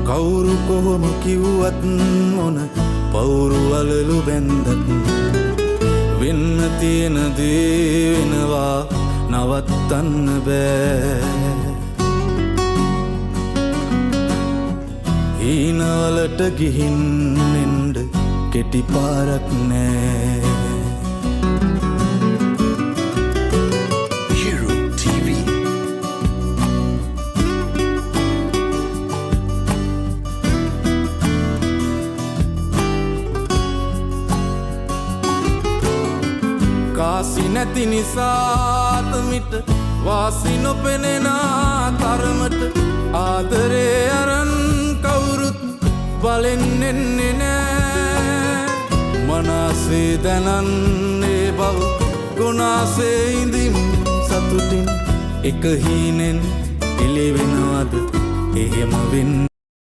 කවුරු කොහොම කිව්වත් මොන පවුරු අලලු බැන්දත් වෙන්න තියෙන දේ වෙනවා නවත්තන්න බෑ හීනවලට ගිහින් එන්ඩ කෙටි පාරක් නෑ Hero TV. කාසි නැති නිසාත මිට වාසි නොපෙනෙන තරමට ආදරේ අරන් කවුරුත් බලෙන් එන්නේ නෑ මනසේ දැනන්නේ බව ගුණාසේ ඉඳිම් සතුටින් එක හීනෙන් එළිවෙනවද එහෙම වෙන්න